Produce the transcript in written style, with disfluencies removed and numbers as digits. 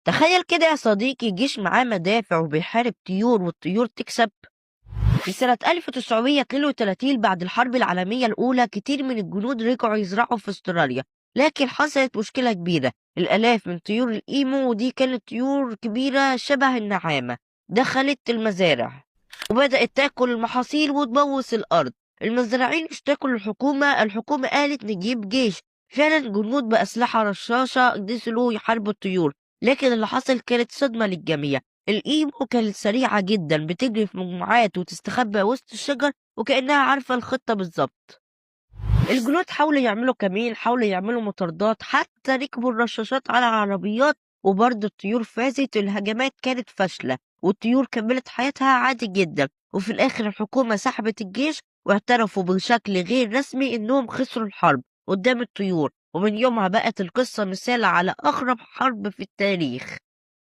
تخيل كده يا صديقي جيش معاه مدافع وبيحارب طيور والطيور تكسب. في سنة 1932 بعد الحرب العالمية الأولى كتير من الجنود رجعوا يزرعوا في استراليا، لكن حصلت مشكلة كبيرة. الآلاف من طيور الإيمو، ودي كانت طيور كبيرة شبه النعامة، دخلت المزارع وبدأت تاكل المحاصيل وتبوظ الأرض. المزارعين اشتكوا الحكومة قالت نجيب جيش. فعلا جنود بأسلحة رشاشة نزلوا يحاربوا الطيور، لكن اللي حصل كانت صدمة للجميع. الإيمو كانت سريعة جدا، بتجري في مجموعات وتستخبى وسط الشجر وكأنها عارفة الخطة بالظبط. الجنود حاولوا يعملوا مطاردات، حتى ركبوا الرشاشات على العربيات، وبرضه الطيور فازت. الهجمات كانت فاشلة والطيور كملت حياتها عادي جدا. وفي الآخر الحكومة سحبت الجيش، واعترفوا بشكل غير رسمي إنهم خسروا الحرب قدام الطيور. ومن يومها بقت القصة مثال على أغرب حرب في التاريخ.